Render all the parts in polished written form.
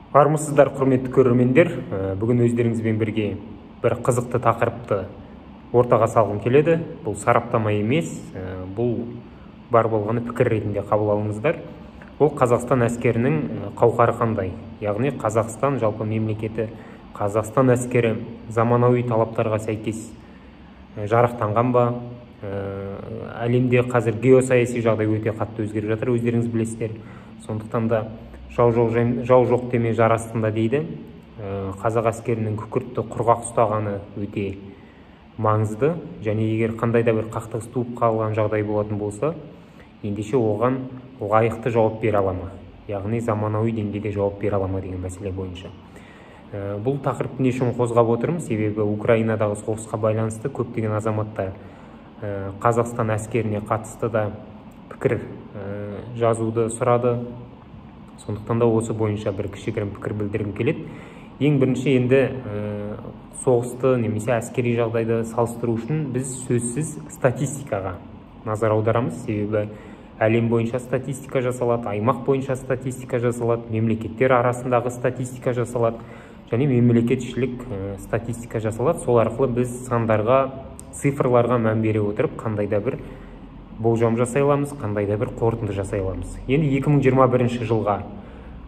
Армысыздар, құрметті көрермендер. Бүгін өздеріңізбен бірге бір қызықты тақырыпты ортаға салғым келеді. Бұл сараптама емес, бұл бар болғаны пікір ретінде қабыл алыңыздар. Ол Қазақстан әскерінің қауқары қандай? Яғни Қазақстан жалпы мемлекеті, Қазақстан әскері заманауи талаптарға сәйкес жарақтанған ба? Әлемде қазір геосаяси жағдай өте қатты өзгеріп жатыр, өздеріңіз білесіздер. Сондықтан да жау жоқ деме жар астында дейді. Қазақ әскерінің күкіртті құрғақ ұстағаны өте маңызды, және егер қандай да бір қақтығыс туып қалған жағдай болатын болса, ендеше оған лайықты жауап бере ала ма? Яғни заманауи деңгейде жауап бере ала ма деген мәселе бойынша. Бұл тақырыпты не үшін қозғап отырмын? Себебі Украинадағы соғысқа байланысты көптеген азаматтар Қазақстан әскеріне қатысты да пікір жазуды сұрады. Сондықтан да осы бойынша бір кішігірім пікір білдіргім келеді. Ең бірінші, енді соғысты немесе әскери жағдайды салыстыру үшін біз сөзсіз статистикаға назар аударамыз. Себебі әлем бойынша статистика жасалады, аймақ бойынша статистика жасалады, мемлекеттер арасындағы статистика жасалады, және мемлекетшілік статистика жасалады. Сол арқылы біз сандарға, цифрларға мән бере отырып, қандай да бір болжам жасай аламыз, қандай да бір қорытынды жасай аламыз. Енді 2021 жылға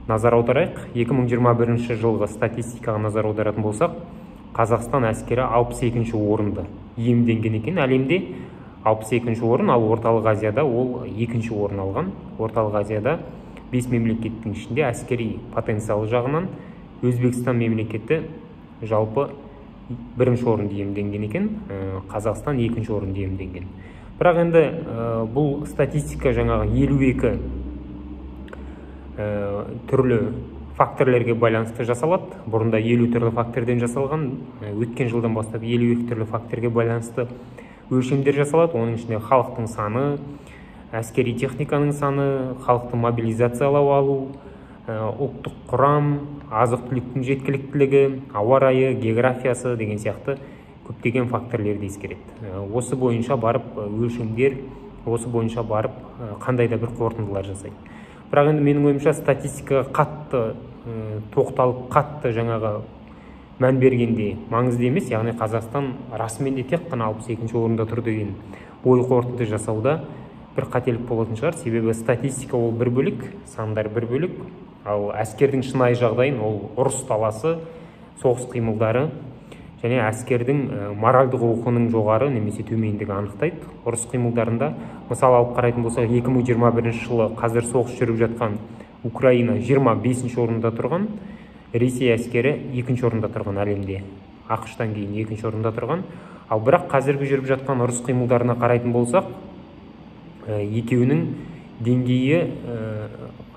назар аударайық. 2021 жылғы статистикаға назар аударатын болсақ, Қазақстан әскері 62-ші орынды иемденген екен. Әлемде 62-ші орын, ал Орталық Азияда ол 2-ші орын алған. Орталық Азияда 5 мемлекеттің ішінде әскери потенциалы жағынан Өзбекстан мемлекеті жалпы 1-ші орынды иемденген екен, Қазақстан 2-ші орынды иемденген. Бірақ енді бұл статистика жаңағы 52 түрлі факторлерге байланысты жасалады. Бұрында 50 түрлі факторден жасалған, өткен жылдан бастап 52 түрлі факторге байланысты өлшемдер жасалады. Оның ішінде халықтың саны, әскери техниканың саны, халықты мобилизациялау алу, ұлттық құрам, азық-түліктің жеткіліктілігі, ауа райы, географиясы деген сияқты көптеген факторлерді ескереді. Осы бойынша барып өлшемдер, осы бойынша барып қандай да бір қорытындылар жасайды. Бірақ енді менің ойымша статистикаға қатты тоқталып, қатты жаңағы мән бергенде маңызды емес. Яғни Қазақстан расымен де тек қана 62-ші орында тұр деген ой қорытынды жасауда бір қателік болатын шығар. Себебі статистика ол бір бөлік, сандар бір бөлік, ал әскердің шынайы жағдайын ол ұрыс таласы, соғыс қимылдары және әскердің моральдық рухының жоғары немесе төмендігі анықтайды. Ұрыс қимылдарында мысал алып қарайтын болсақ, 2021 жылы қазір соғыс жүріп жатқан Украина 25-ші орында тұрған, Ресей әскері 2-ші орында тұрған әлемде. ақш-тан кейін 2-ші орында тұрған. Ал бірақ қазіргі жүріп жатқан ұрыс қимылдарына қарайтын болсақ, екеуінің деңгейі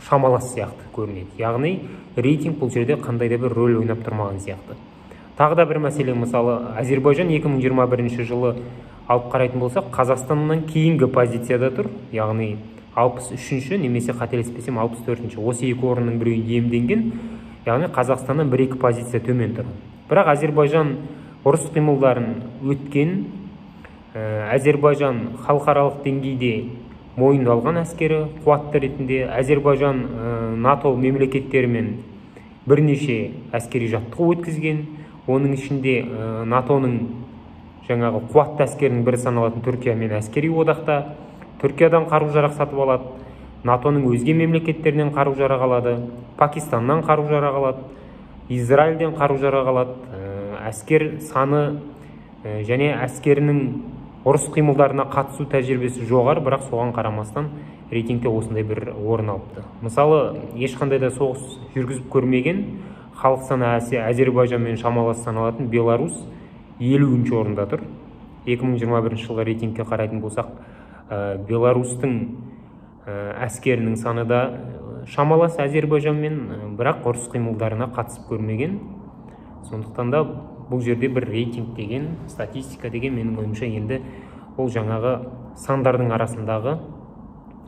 шамалас сияқты көрінеді. Яғни рейтинг бұл жерде қандай да бір рөл ойнап тұрмаған сияқты. Тағы да бір мәселе, мысалы, Әзербайжан 2021 жылы алып қарайтын болсақ, Қазақстаннан кейінгі позицияда тұр. Яғни 63-ші немесе қателеспесем 64-ші. Осы екі орынның біреуі иемденген. Яғни Қазақстаннан 1-2 позиция төмен тұр. Бірақ Әзербайжан ұрыс қимылдарын өткен, Әзербайжан халықаралық деңгейде мойындалған әскері қуатты ретінде, Әзербайжан НАТО мемлекеттерімен бірнеше әскери жаттығу өткізген. Оның ішінде НАТОның жаңағы қуатты әскерінің бірі саналатын Түркиямен әскери одақта, Түркиядан қару-жарақ сатып алады, НАТОның өзге мемлекеттерінен қару-жарақ алады, Пакистаннан қару-жарақ алады, Израильден қару-жарақ алады. Әскер саны және әскерінің ұрыс қимылдарына қатысу тәжірибесі жоғары, бірақ соған қарамастан рейтингте осындай бір орын алыпты. Мысалы, ешқандай да соғыс жүргізіп көрмеген, халық саны Әзербайжанмен шамалас саналатын Беларусь 50-ші орында тұр. 2021 жылғы рейтингке қарайтын болсақ, Беларусьтың әскерінің саны да шамалас Әзербайжанмен, бірақ ұрыс қимылдарына қатысып көрмеген. Сондықтан да бұл жерде бір рейтинг деген, статистика деген менің ойымша енді ол жаңағы сандардың арасындағы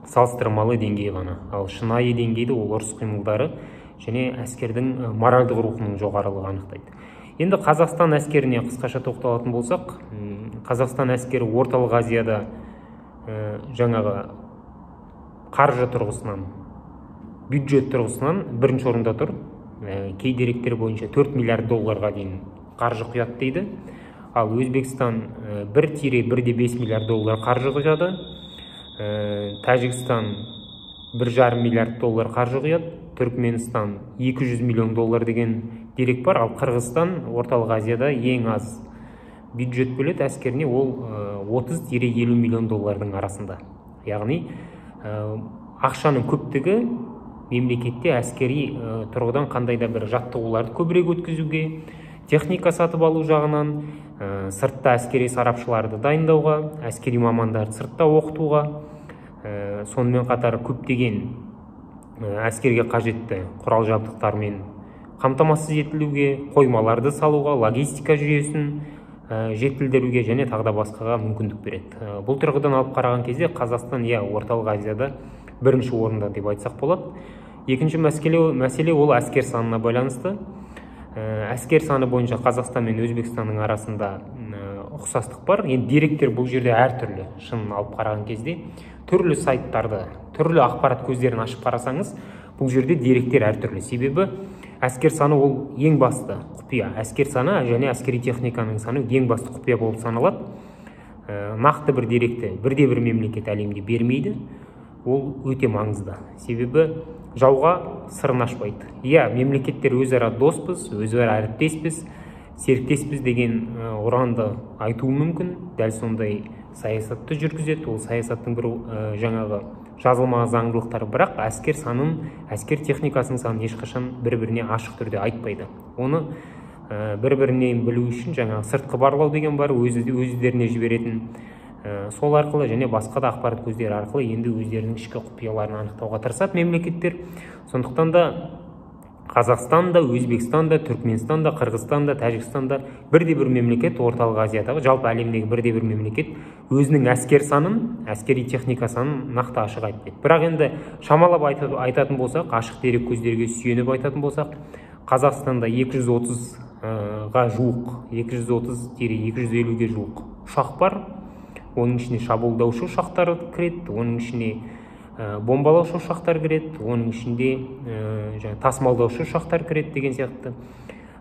салыстырмалы деңгей ғана. Ал шынайы деңгейді ол ұрыс қимылдары және әскердің моральдық рухының жоғарылығы анықтайды. Енді Қазақстан әскеріне қысқаша тоқталатын болсақ, Қазақстан әскері Орталық Азияда жаңағы қаржы тұрғысынан, бюджет тұрғысынан 1-ші орында тұр. кей деректер бойынша 4 миллиард долларға дейін қаржы құяды дейді. Ал Өзбекстан 1,5 миллиард доллар қаржы құяды. Тәжікстан 1,5 миллиард доллар қаржы құяды. Түркменстан 200 миллион доллар деген дерек бар. Ал Қырғызстан Орталық Азияда ең аз бюджет бөледі әскеріне, ол 30-50 миллион доллардың арасында. Яғни ақшаның көптігі мемлекетте әскери тұрғыдан қандай да бір жаттығуларды көбірек өткізуге, техника сатып алу жағынан, сыртта әскери сарапшыларды дайындауға, әскери мамандарды сыртта оқытуға, сонымен қатар көптеген әскерге қажетті құрал жабдықтармен қамтамасыз етілуге, қоймаларды салуға, логистика жүйесін жетілдіруге және тағы да басқаға мүмкіндік береді. Бұл тұрғыдан алып қараған кезде Қазақстан Орталық Азияда бірінші орында деп айтсақ болады. Екінші мәселе ол әскер санына байланысты. Әскер саны бойынша Қазақстан мен Өзбекстанның арасында ұқсастық бар. Енді деректер бұл жерде әртүрлі. Шынын алып қараған кезде түрлі сайттарды, түрлі ақпарат көздерін ашып қарасаңыз, бұл жерде деректер әртүрлі. Себебі әскер саны ол ең басты құпия. Әскер саны және әскери техниканың саны ең басты құпия болып саналады. Нақты бір деректі бірде-бір мемлекет әлемде бермейді. Ол өте маңызды. Себебі жауға сырын ашпайды. Мемлекеттер өзара доспыз, өзара әріптеспіз, серіктеспіз деген ұранды айтуы мүмкін. Дәл сондай саясатты жүргізеді. Ол саясаттың бір жаңағы жазылмаған заңдылықтары, бірақ әскер санын, әскер техникасының санын ешқашан бір-біріне ашық түрде айтпайды. Оны бір-бірінен білу үшін жаңағы сыртқы барлау деген бар, өздеріне жіберетін. Сол арқылы және басқа да ақпарат көздері арқылы енді өздерінің ішкі құпияларын анықтауға тырысады мемлекеттер. Сондықтан да Қазақстан да, Өзбекстан да, Түркменстан да, Қырғызстан да, Тәжікстан да бірде-бір мемлекет, Орталық Азиядағы, жалпы әлемдегі бірде-бір мемлекет өзінің әскер санын, әскери техника санын нақты ашық айтпайды. Бірақ енді шамалап айтатын болсақ, ашық дерек көздерге сүйеніп айтатын болсақ, Қазақстанда 230-ға жуық, 230-250-ге жуық ұшақ бар. Оның ішіне шабуылдаушы ұшақтар кіреді, оның ішіне бомбалаушы ұшақтар кіреді, оның ішінде тасымалдаушы ұшақтар кіреді деген сияқты.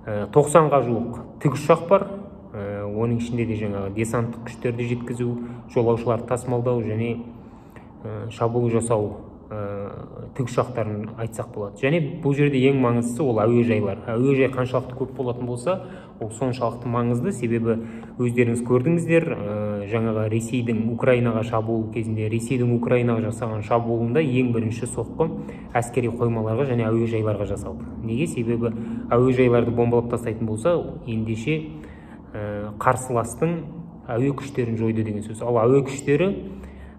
90-ға жуық тікұшақ бар. Оның ішінде де десанттық күштерді жеткізу, жолаушыларды тасымалдау және шабуыл жасау тікұшақтарын айтсақ болады. Және бұл жерде ең маңыздысы ол әуежайлар. Әуежай қаншалықты көп болатын болса, ол соншалықты маңызды. Себебі өздеріңіз көрдіңіздер, жаңағы Ресейдің Украинаға шабуыл кезінде, Ресейдің Украинаға жасаған шабуылында ең бірінші соққы әскери қоймаларға және әуежайларға жасалды. Неге? Себебі әуежайларды бомбалап тастайтын болса, ендеше қарсыластың әуе күштерін жойды деген сөз. Ал әуе күштері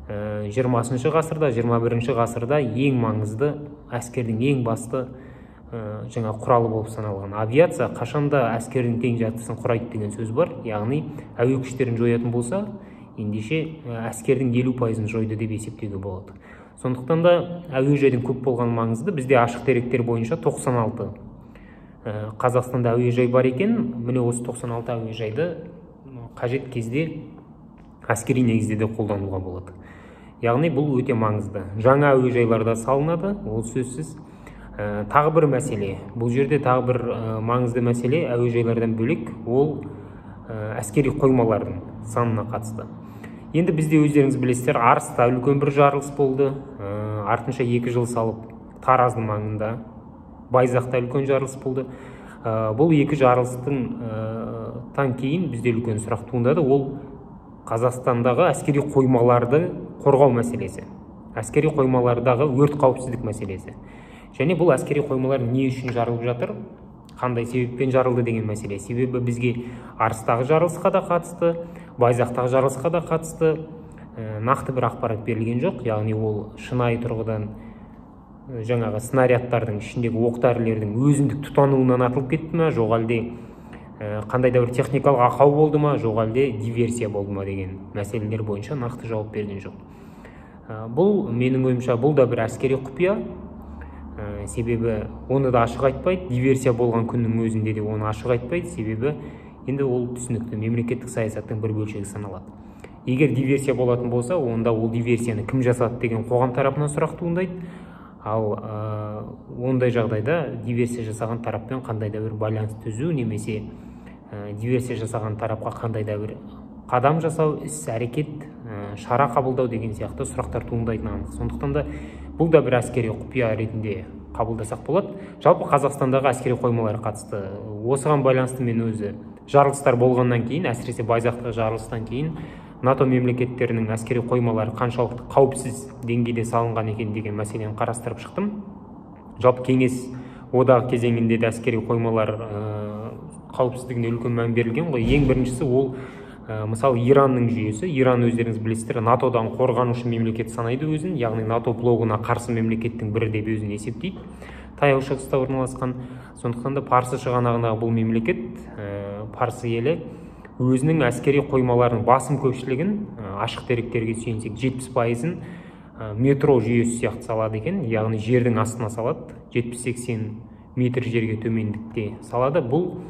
20 ғасырда, 21 ғасырда ең маңызды әскердің ең басты құралы болып саналған. Авиация қашанда әскердің тең жартысын құрайды деген сөз бар. Яғни әуе күштерін жоятын болса, ендеше әскердің 50%-ын жойды деп есептеуге болады. Сондықтан да әуежайдың көп болған маңызды. Бізде ашық деректер бойынша 96 Қазақстанда әуежай бар екен. Міне осы 96 әуежайды қажет кезде әскери негізде де қолдануға болады. Яғни бұл өте маңызды. Жаңа әуежайларда салынады, ол сөзсіз. Тағы бір мәселе, бұл жерде тағы бір маңызды мәселе әуежайлардан бөлек, ол әскери қоймалардың санына қатысты. Енді бізде өздеріңіз білесіздер, Арыста үлкен бір жарылыс болды. Артынша 2 жыл салып Тараздың маңында, Байзақта үлкен жарылыс болды. Бұл екі жарылыстан кейін бізде үлкен сұрақ туындады. Ол Қазақстандағы әскери қоймаларды қорғау мәселесі, әскери қоймалардағы өрт қауіпсіздік мәселесі. Және бұл әскери қоймалар не үшін жарылып жатыр, қандай себеппен жарылды деген мәселе. Себебі бізге Арыстағы жарылысқа да қатысты, Байзақтағы жарылысқа да қатысты нақты бір ақпарат берілген жоқ. Яғни ол шынайы тұрғыдан жаңағы снарядтардың ішіндегі оқ-дәрілердің өзіндік тұтануынан атылып кетті ме, жоқ әлде қандай да бір техникалық ақау болды ма, жоқ әлде диверсия болды ма деген мәселелер бойынша нақты жауап берген жоқ. Бұл менің ойымша бұл да бір әскери құпия. Себебі оны да ашық айтпайды, диверсия болған күннің өзінде де оны ашық айтпайды. Себебі енді ол түсінікті мемлекеттік саясаттың бір бөлшегі саналады. Егер диверсия болатын болса, онда ол диверсияны кім жасады деген қоғам тарапынан сұрақ туындайды. Ал ондай жағдайда диверсия жасаған тараппен қандай да бір байланыс түзу немесе диверсия жасаған тарапқа қандай да бір қадам жасау, іс әрекет, шара қабылдау деген сияқты сұрақтар туындайтыны анық. Сондықтан да бұл да бір әскери құпия ретінде қабылдасақ болады. Жалпы Қазақстандағы әскери қоймаларға қатысты осыған байланысты мен өзі жарылыстар болғаннан кейін, әсіресе Байзақтағы жарылыстан кейін НАТО мемлекеттерінің әскери қоймалары қаншалықты қауіпсіз деңгейде салынған екен деген мәселені қарастырып шықтым. Жалпы Кеңес одағы кезеңінде де әскери қоймалар қауіпсіздігіне үлкен мән берілген ғой. Ең біріншісі ол мысалы Иранның жүйесі. Иран өздеріңіз білесіздер, НАТОдан қорғанушы мемлекет санайды өзін, яғни НАТО блогына қарсы мемлекеттің бірі деп өзін есептейді. Таяу шығыста орналасқан. Сондықтан да Парсы шығанағындағы бұл мемлекет, Парсы елі өзінің әскери қоймаларының басым көпшілігін, ашық деректерге сүйенсек 70%-ын метро жүйесі сияқты салады екен, яғни жердің астына салады, 70-80 метр жерге төмендікте салады. Бұл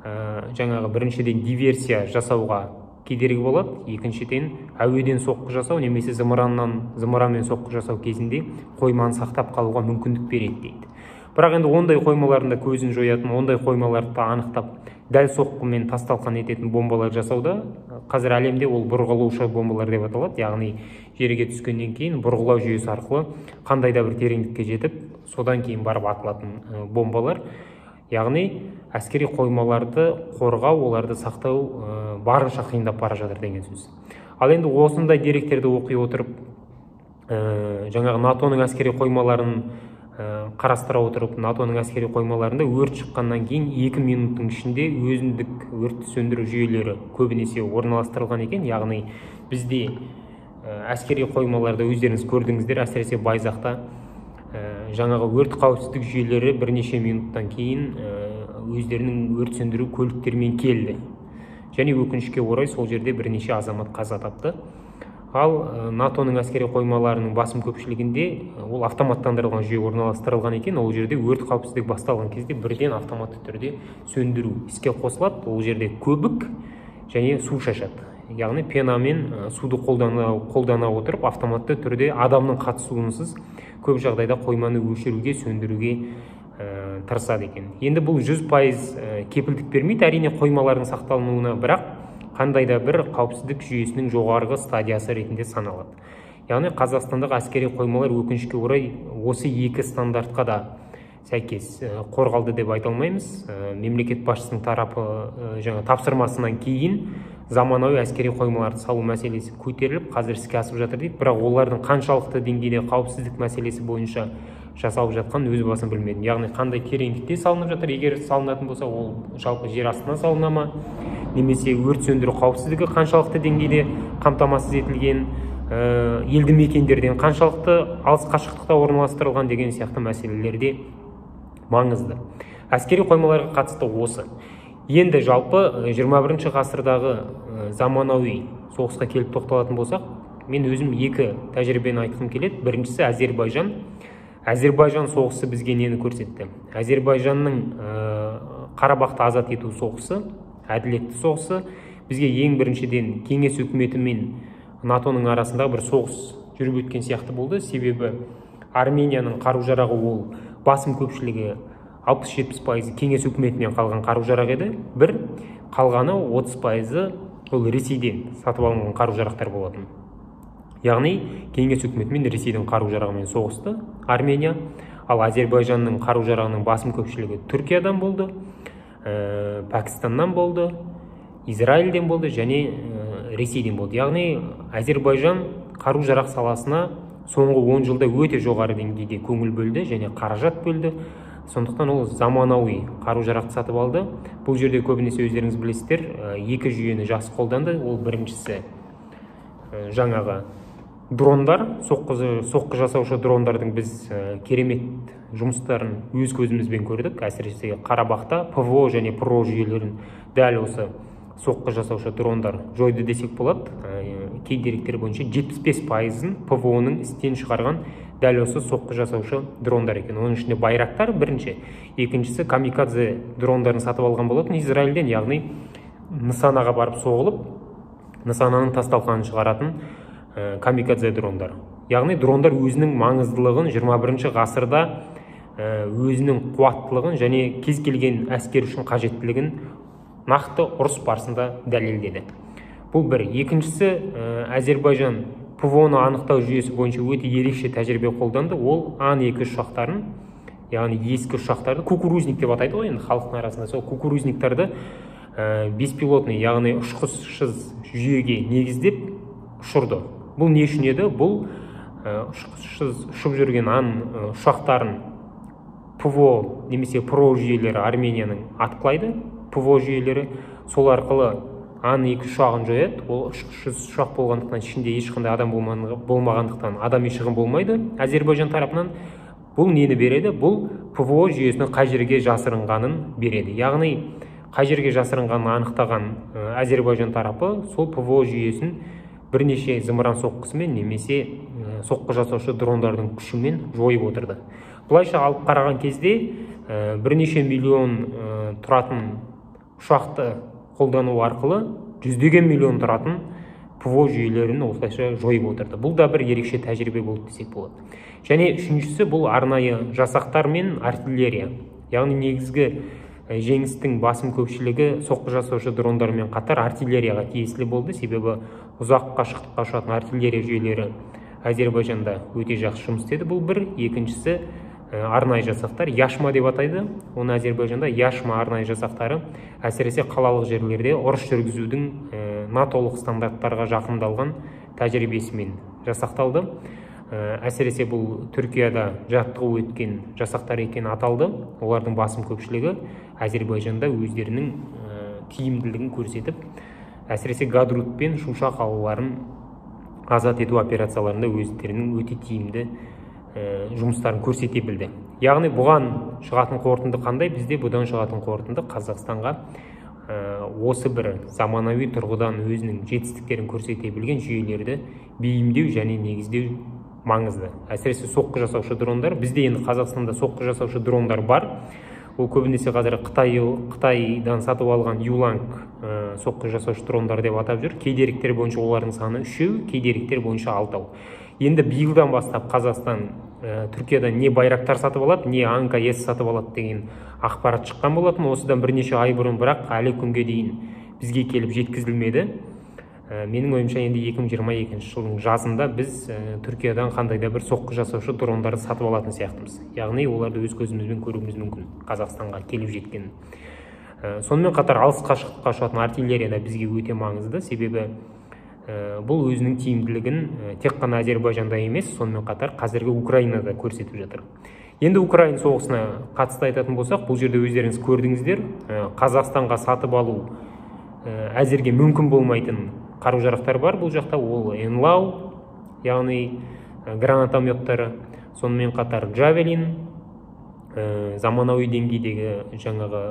жаңағы біріншіден диверсия жасауға кедергі болады, екіншіден әуеден соққы жасау немесе зымыранмен соққы жасау кезінде қойманы сақтап қалуға мүмкіндік береді дейді. Бірақ енді ондай қоймаларында көзін жоятын, ондай қоймаларды анықтап дәл соққымен тасталқан ететін бомбалар жасауда қазір әлемде ол бұрғылаушы бомбалар деп аталады. Яғни жерге түскеннен кейін бұрғылау жүйесі арқылы қандай да бір тереңдікке жетіп, содан кейін барып атылатын бомбалар. Яғни әскери қоймаларды қорғау, оларды сақтау барынша қиындап бара жатыр деген сөз. Ал енді осындай деректерді оқи отырып, жаңағы НАТО-ның әскери қоймаларын қарастыра отырып, НАТО-ның әскери қоймаларында өрт шыққаннан кейін 2 минуттың ішінде өзіндік өртті сөндіру жүйелері көбінесе орналастырылған екен. Яғни бізде әскери қоймаларда өздеріңіз көрдіңіздер, әсіресе Байзақта жаңағы өрт қауіпсіздік жүйелері бірнеше минуттан кейін өздерінің өрт сөндіру көліктермен келді. Және өкінішке орай сол жерде бірнеше азамат қаза тапты. Ал НАТО-ның әскери қоймаларының басым көпшілігінде ол автоматтандырылған жүйе орналастырылған екен. Ол жерде өрт қауіпсіздік басталған кезде бірден автоматты түрде сөндіру іске қосылады. Ол жерде көбік және су шашады. Яғни пенамен суды қолдана отырып автоматты түрде адамның қатысуынсыз көп жағдайда қойманы өшіруге, сөндіруге тырысады екен. Енді бұл 100% кепілдік бермейді әрине қоймалардың сақталынуына, бірақ қандай да бір қауіпсіздік жүйесінің жоғарғы стадиясы ретінде саналады. Яғни Қазақстандағы әскери қоймалар өкінішке орай осы екі стандартқа да сәйкес қорғалды деп айта алмаймыз. Мемлекет басшысының тарапы жаңа тапсырмасынан кейін заманауи әскери қоймаларды салу мәселесі көтеріліп, қазір іске асып жатыр дейді. Бірақ олардың қаншалықты деңгейде қауіпсіздік мәселесі бойынша жасалып жатқан өз басым білмедім. Яғни қандай тереңдікте салынып жатыр, егер салынатын болса, ол жалпы жер астына салына ма, немесе өрт сөндіру қауіпсіздігі қаншалықты деңгейде қамтамасыз етілген, елді мекендерден қаншалықты алыс қашықтықта орналастырылған деген сияқты мәселелерде маңызды. Әскери қоймаларға қатысты осы. Енді жалпы 21 ғасырдағы заманауи соғысқа келіп тоқталатын болсақ, мен өзім екі тәжірибені айтқым келеді. Біріншісі Әзербайжан соғысы бізге нені көрсетті? Әзербайжанның Қарабақты азат ету соғысы, әділетті соғысы бізге ең біріншіден Кеңес үкіметі мен НАТО-ның арасында бір соғыс жүріп өткен сияқты болды. Себебі Арменияның қару-жарағы ол басым көпшілігі 60-70% Кеңес үкіметінен қалған қару-жарақ еді. Бір қалғаны 30% ол Ресейден сатып алынған қару-жарақтар болатын. Яғни Кеңес үкіметі мен Ресейдің қару-жарағымен соғысты Армения, ал Әзербайжанның қару-жарағының басым көпшілігі Түркиядан болды, Пәкістаннан болды, Израильден болды және Ресейден болды. Яғни Әзербайжан қару-жарақ саласына соңғы 10 жылда өте жоғары деңгейде көңіл бөлді және қаражат бөлді. Сондықтан ол заманауи қару-жарақты сатып алды. Бұл жерде көбінесе өздеріңіз білесіздер, екі жүйені жақсы қолданды. Ол біріншісі жаңағы дрондар, соққы жасаушы дрондардың біз керемет жұмыстарын өз көзімізбен көрдік. Әсіресе Қарабақта ПВО және ПРО жүйелерін дәл осы соққы жасаушы дрондар жойды десек болады. Кей деректер бойынша 75%-ын ПВО-ның істен шығарған дәл осы соққы жасаушы дрондар екен. Оның ішінде Байрактар бірінші, екіншісі камикадзе дрондарын сатып алған болатын Израильден, яғни нысанаға барып соғылып, нысананың тас талқанын шығаратын камикадзе дрондар. Яғни дрондар өзінің маңыздылығын 21 ғасырда өзінің қуаттылығын және кез келген әскер үшін қажеттілігін нақты ұрыс барысында дәлелдеді. Бұл бір. Екіншісі, Әзербайжан ПВО-ны анықтау жүйесі бойынша өте ерекше тәжірибе қолданды. Ол Ан-2 ұшақтарын, яғни ескі ұшақтарды, кукурузник деп атайды ғой енді халықтың арасында, сол кукурузниктарды беспилотный, яғни ұшқышсыз жүйеге негіздеп ұшырды. Бұл не үшін еді? Бұл ұшқышсыз ұшып жүрген Ан ұшақтарын ПВО немесе ПРО жүйелері Арменияның атқылайды. ПВО жүйелері сол арқылы Ан-2 ұшағын жояды. Ол ұшқышсыз ұшақ болғандықтан, ішінде ешқандай адам болмағандықтан адами шығын болмайды. Әзербайжан тарапынан бұл нені береді? Бұл ПВО жүйесінің қай жерге жасырынғанын береді. Яғни қай жерге жасырынғанын анықтаған Әзербайжан тарапы сол ПВО жүйесін бірнеше зымыран соққысымен немесе соққы жасаушы дрондардың күшімен жойып отырды. Бұлайша алып қараған кезде бірнеше миллион тұратын ұшақты қолдану арқылы жүздеген миллион тұратын ПВО жүйелерін осылайша жойып отырды. Бұл да бір ерекше тәжірибе болды десек болады. Және үшіншісі, бұл арнайы жасақтар мен артиллерия. Яғни негізгі жеңістің басым көпшілігі соққы жасаушы дрондармен қатар артиллерияға тиесілі болды. Себебі ұзақ қашықтыққа ұшатын артиллерия жүйелері Әзербайжанда өте жақсы жұмыс істеді. Бұл бір. Екіншісі, арнайы жасақтар, Яшма деп атайды. Оны Әзербайжанда Яшма арнайы жасақтары әсіресе қалалық жерлерде ұрыс жүргізудің НАТО-лық стандарттарға жақындалған тәжірибесімен жасақталды. Әсіресе бұл Түркияда жаттығу өткен жасақтар екені аталды. Олардың басым көпшілігі Әзербайжанда өздерінің тиімділігін көрсетіп, әсіресе Гадрут пен Шуша қалаларын азат ету операцияларында өздерінің өте тиімді жұмыстарын көрсете білді. Яғни бұған шығатын қорытынды қандай? Бізде бұдан шығатын қорытынды Қазақстанға осы бір заманауи тұрғыдан өзінің жетістіктерін көрсете білген жүйелерді бейімдеу және негіздеу маңызды. Әсіресе соққы жасаушы дрондар. Бізде енді Қазақстанда соққы жасаушы дрондар бар. Ол көбінесе қазір Қытайдан сатып алған Юланг соққы жасаушы дрондар деп атап жүр. Кей деректер бойынша олардың саны 3, кей деректер бойынша 6. Енді биылдан бастап Қазақстан Түркиядан не байрақтар сатып алады, не Анка-С сатып алады деген ақпарат шыққан болатын. Осыдан бірнеше ай бұрын, бірақ әлі күнге дейін бізге келіп жеткізілмеді. Менің ойымша енді 2022 жылдың жазында біз Түркиядан қандай да бір соққы жасаушы дрондарды сатып алатын сияқтымыз. Яғни оларды өз көзімізбен көруіміз мүмкін Қазақстанға келіп жеткен. Сонымен қатар алыс қашықтыққа ұшатын артиллерия да бізге өте маңызды. Себебі бұл өзінің тиімділігін тек қана Әзербайжанда емес, сонымен қатар қазіргі Украинада көрсетіп жатыр. Енді Украина соғысына қатысты айтатын болсақ, бұл жерде өздеріңіз көрдіңіздер, Қазақстанға сатып алу әзірге мүмкін болмайтын қару-жарақтар бар. Бұл жақта ол Энлау, яғни гранатометтары, сонымен қатар Джавелин, заманауи деңгейдегі жаңағы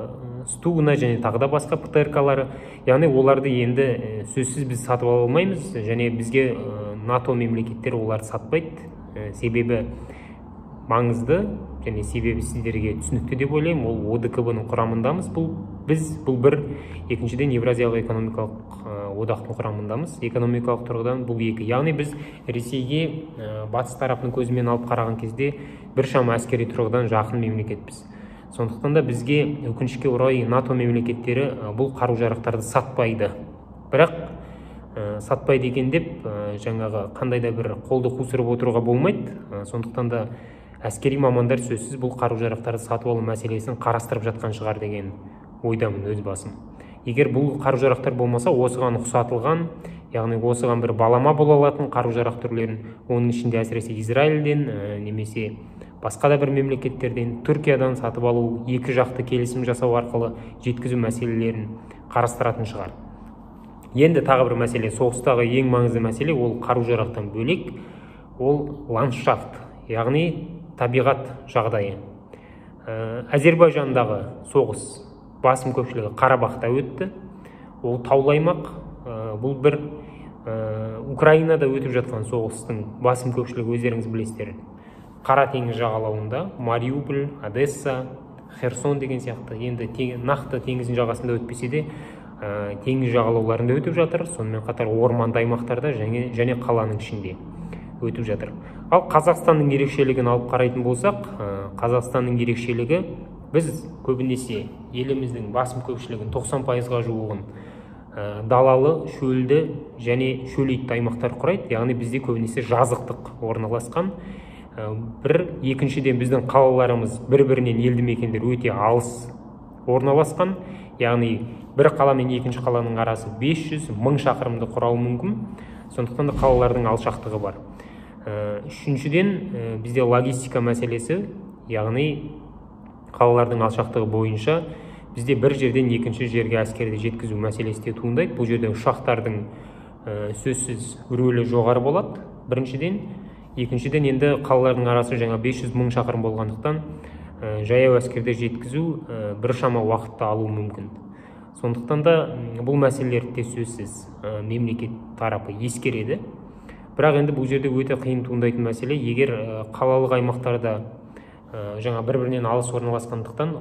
Стугна және тағы да басқа ПТРК-лары. Яғни оларды енді сөзсіз біз сатып ала алмаймыз және бізге НАТО мемлекеттері оларды сатпайды. Себебі маңызды және себебі сіздерге түсінікті деп ойлаймын. Ол ОДКБ-ның құрамындамыз. Бұл бір. Екіншіден Евразиялық экономикалық одақтың құрамындамыз. Экономикалық тұрғыдан бұл екі. Яғни біз Ресейге батыс тарапының көзімен алып қараған кезде біршама әскери тұрғыдан жақын мемлекетпіз. Сондықтан да бізге өкінішке орай НАТО мемлекеттері бұл қару-жарақтарды сатпайды. Бірақ сатпайды екен деп жаңағы қандай да бір қолды қусырып отыруға болмайды. Сондықтан да әскери мамандар сөзсіз бұл қару-жарақтарды сатып алу мәселесін қарастырып жатқан шығар деген ойдамын өз басым. Егер бұл қару-жарақтар болмаса, осыған ұқсатылған, яғни осыған бір балама бола алатын қару-жарақ түрлерін, оның ішінде әсіресе Израильден немесе басқа да бір мемлекеттерден, Түркиядан сатып алу, екі жақты келісім жасау арқылы жеткізу мәселелерін қарастыратын шығар. Енді тағы бір мәселе, соғыстағы ең маңызды мәселе ол қару-жарақтан бөлек, ол ландшафт, яғни табиғат жағдайы. Әзербайжандағы соғыс басым көпшілігі Қарабақта өтті. Ол таулы аймақ. Бұл бір. Украинада өтіп жатқан соғыстың басым көпшілігі өздеріңіз білесіздер. Қара теңіз жағалауында Мариуполь, Одесса, Херсон деген сияқты. Енді нақты теңіздің жағасында өтпесе де, теңіз жағалауларында өтіп жатыр. Сонымен қатар орманды аймақтарда және қаланың ішінде өтіп жатыр. Ал Қазақстанның ерекшелігін алып қарайтын болсақ, Қазақстанның ерекшелігі біз көбінесе еліміздің басым көпшілігін 90%-ға жуығын далалы, шөлді және шөлейтті аймақтар құрайды. Яғни бізде көбінесе жазықтық орналасқан. Екіншіден біздің қалаларымыз бір-бірінен елді мекендер өте алыс орналасқан. Яғни бір қала мен екінші қаланың арасы 500-1000 шақырымды құрауы мүмкін. Сондықтан да қалалардың алшақтығы бар. Үшіншіден бізде логистика мәселесі, яғни қалалардың алшақтығы бойынша бізде бір жерден екінші жерге әскерді жеткізу мәселесі туындайды. Бұл жерде ұшақтардың сөзсіз рөлі жоғары болады, біріншіден. Екіншіден, енді қалалардың арасы жаңа 500-1000 шақырым болғандықтан жаяу әскерді жеткізу біршама уақытты алуы мүмкін. Сондықтан да бұл мәселелерді сөзсіз мемлекет тарапы ескереді. Бірақ енді бұл жерде өте қиын туындайтын мәселе, егер қалалық аймақтарда жаңа бір-бірінен алыс орналасқандықтан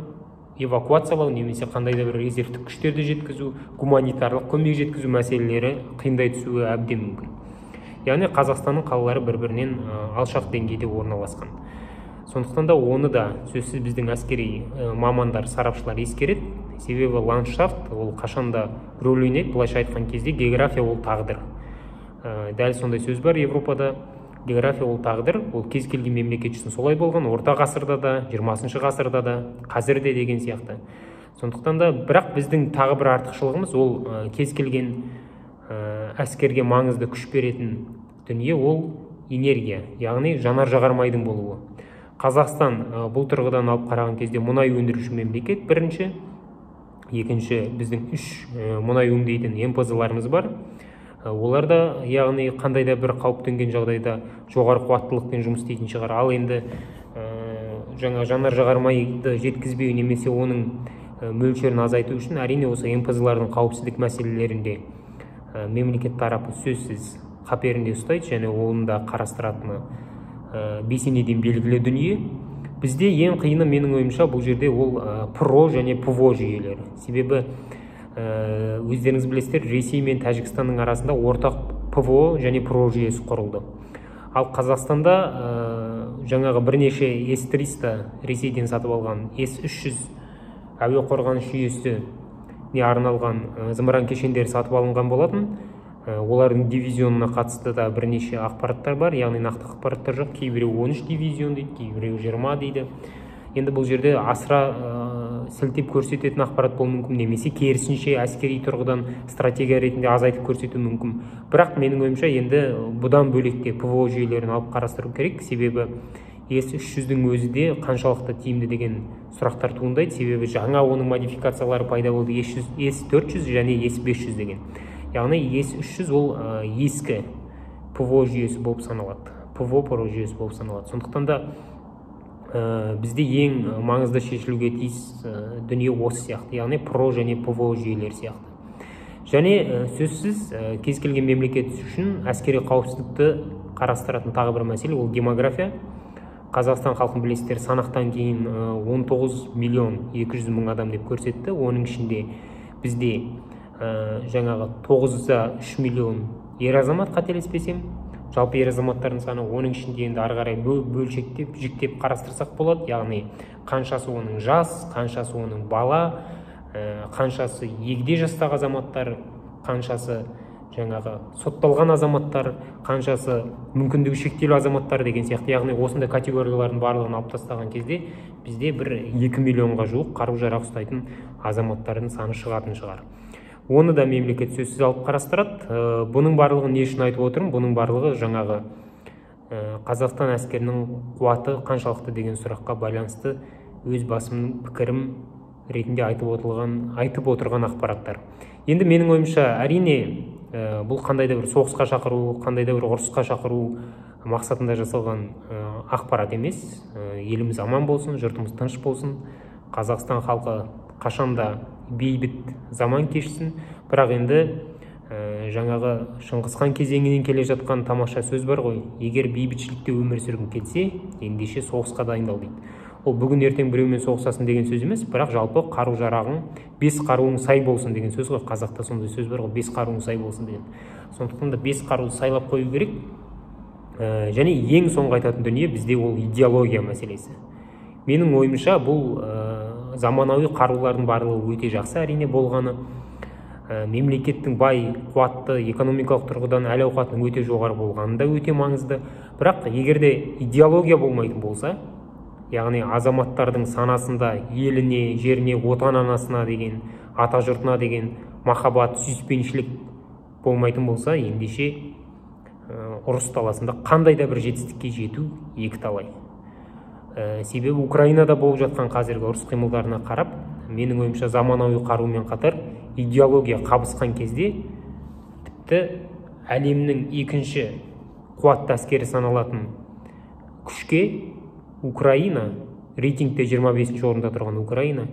эвакуациялау немесе қандай да бір резервтік күштерді жеткізу, гуманитарлық көмек жеткізу мәселелері қиындай түсуі әбден мүмкін. Яғни Қазақстанның қалалары бір-бірінен алшақ деңгейде орналасқан. Сондықтан да оны да сөзсіз біздің әскери мамандар, сарапшылар ескереді. Себебі ландшафт ол қашанда рөл ойнайды. Былайша айтқан кезде география ол тағдыр. Дәл сондай сөз бар Европада. География ол тағдыр, ол кез келген мемлекет үшін солай болған, орта ғасырда да, 20 ғасырда да, қазірде деген сияқты. Сондықтан да бірақ біздің тағы бір артықшылығымыз ол кез келген әскерге маңызды күш беретін дүние ол энергия, яғни жанар-жағармайдың болуы. Қазақстан бұл тұрғыдан алып қараған кезде мұнай өндіруші мемлекет бірінші, екінші біздің 3 мұнай өңдейтін МПЗ-ларымыз бар. Оларда яғни қандай да бір қауіп төнген жағдайда жоғары қуаттылықпен жұмыс істейтін шығар. Ал енді жаңа жанар-жағармайды жеткізбеу немесе оның мөлшерін азайту үшін әрине осы МПЗ-лардың қауіпсіздік мәселелерінде мемлекет тарапы сөзсіз қаперінде ұстайды және оны да қарастыратыны бесенеден белгілі дүние. Бізде ең қиыны менің ойымша бұл жерде ол ПРО және ПВО жүйелері. Себебі өздеріңіз білесіздер, Ресей мен Тәжікстанның арасында ортақ ПВО және ПРО жүйесі құрылды. Ал Қазақстанда жаңағы бірнеше С-300 Ресейден сатып алған С-300 әуе қорғаныс жүйесіне арналған зымыран кешендері сатып алынған болатын. Олардың дивизионына қатысты да бірнеше ақпараттар бар, яғни нақты ақпараттар жоқ. Кейбіреу 13 дивизион дейді, кейбіреу 20 дейді. Енді бұл жерде асыра сілтеп көрсететін ақпарат болуы мүмкін, немесе керісінше әскери тұрғыдан стратегия ретінде азайтып көрсету мүмкін. Бірақ менің ойымша енді бұдан бөлекте ПВО жүйелерін алып қарастыру керек, себебі С-300-дің өзі де қаншалықты тиімді деген сұрақтар туындайды, себебі жаңа оның модификациялары пайда болды, С-400 және С-500 деген. Яғни С-300 ол ескі ПВО жүйесі болып саналады, ПВО жүйесі болып саналады. Сондықтан да бізде ең маңызды шешілуге тиіс дүние осы сияқты, яғни ПРО және ПВО жүйелері сияқты. Және сөзсіз кез келген мемлекет үшін әскери қауіпсіздікті қарастыратын тағы бір мәселе ол демография. Қазақстан халқын білесіздер, санақтан кейін 19.200.000 адам деп көрсетті. Оның ішінде бізде жаңағы 9-3 миллион ер азамат, қателеспесем. Жалпы ер азаматтардың саны оның ішінде енді ары қарай бөлшектеп, жіктеп қарастырсақ болады. Яғни қаншасы оның жас, қаншасы оның бала, қаншасы егде жастағы азаматтар, қаншасы жаңағы сотталған азаматтар, қаншасы мүмкіндігі шектеулі азаматтар деген сияқты. Яғни осындай категориялардың барлығын алып тастаған кезде бізде бір 2 миллионға жуық қару-жарақ ұстайтын азаматтардың саны шығатын шығар. Оны да мемлекет сөзсіз алып қарастырады. Бұның барлығын не үшін айтып отырмын? Бұның барлығы жаңағы Қазақстан әскерінің қуаты қаншалықты деген сұраққа байланысты өз басымның пікірім ретінде айтып отырған ақпараттар. Енді менің ойымша әрине бұл қандай да бір соғысқа шақыру, қандай да бір ұрысқа шақыру мақсатында жасалған ақпарат емес. Еліміз аман болсын, жұртымыз тыныш болсын, Қазақстан халқы қашанда бейбіт заман кешсін. Бірақ енді жаңағы Шыңғысхан кезеңінен келе жатқан тамаша сөз бар ғой, егер бейбітшілікте өмір сүргің келсе, ендеше соғысқа дайындал дейді. Ол бүгін ертең біреумен соғысасың деген сөз емес, бірақ жалпы қару-жарағың 5 қаруың сай болсын деген сөз ғой. Қазақта сондай сөз бар ғой, 5 қаруың сай болсын деген. Сондықтан да 5 қаруды сайлап қою керек. және ең соңғы айтатын дүние бізде ол идеология мәселесі. Менің ойымша бұл заманауи қарулардың барлығы өте жақсы әрине болғаны, мемлекеттің бай, қуатты, экономикалық тұрғыдан әл-ауқатының өте жоғары болғаны да өте маңызды. Бірақ егерде идеология болмайтын болса, яғни азаматтардың санасында еліне, жеріне, отан анасына деген, ата жұртына деген махаббат, сүйіспеншілік болмайтын болса, ендеше ұрыс таласында қандай да бір жетістікке жету екіталай. Себебі Украинада болып жатқан қазіргі ұрыс қимылдарына қарап, менің ойымша заманауи қарумен қатар идеология қабысқан кезде тіпті әлемнің екінші қуатты әскері саналатын күшке Украина, рейтингте 25-ші орында тұрған Украина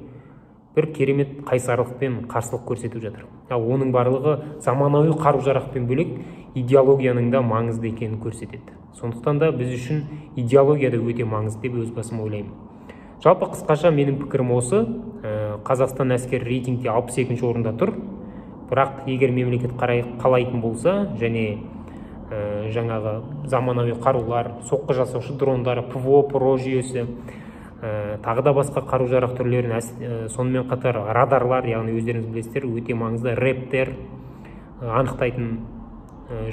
бір керемет қайсарлықпен қарсылық көрсетіп жатыр. Оның барлығы заманауи қару-жарақпен бөлек идеологияның да маңызды екенін көрсетеді. Сондықтан да біз үшін идеология да өте маңызды деп өз басым ойлаймын. Жалпы қысқаша менің пікірім осы. Қазақстан әскері рейтингте 62-ші орында тұр. Бірақ егер мемлекет қалайтын болса, және жаңағы заманауи қарулар, соққы жасаушы дрондары, ПВО, ПРО жүйесі, тағы да басқа қару-жарақ түрлерін, сонымен қатар радарлар, яғни өздеріңіз білесіздер, өте маңызды рэптер анықтайтын,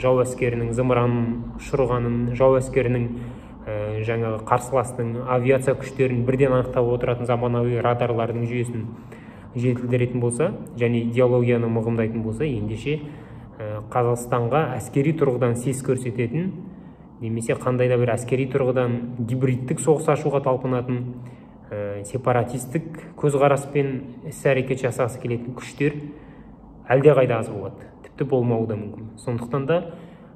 жау әскерінің зымыранын ұшырғанын, жау әскерінің жаңағы қарсыластың авиация күштерін бірден анықтап отыратын заманауи радарлардың жүйесін жетілдіретін болса, және идеологияны мығымдайтын болса, ендеше Қазақстанға әскери тұрғыдан сес көрсететін, немесе қандай да бір әскери тұрғыдан гибридтік соғыс ашуға талпынатын, сепаратистік көзқараспен іс-әрекет жасағысы келетін күштер әлдеқайда аз болады, тіпті болмауы да мүмкін. Сондықтан да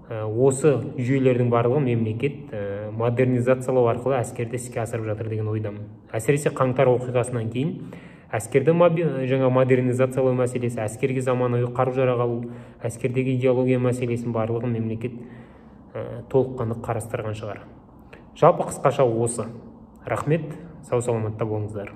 осы жүйелердің барлығы мемлекет модернизациялау арқылы әскерді іске асырып жатыр деген ойдамын. Әсіресе қаңтар оқиғасынан кейін әскерді жаңа модернизациялау мәселесі, әскерге заманауи қару-жарақ алу, әскердегі идеология мәселесін барлығын мемлекет толыққанды қарастырған шығар. Жалпы қысқаша осы. Рахмет, сау саламатта болыңыздар.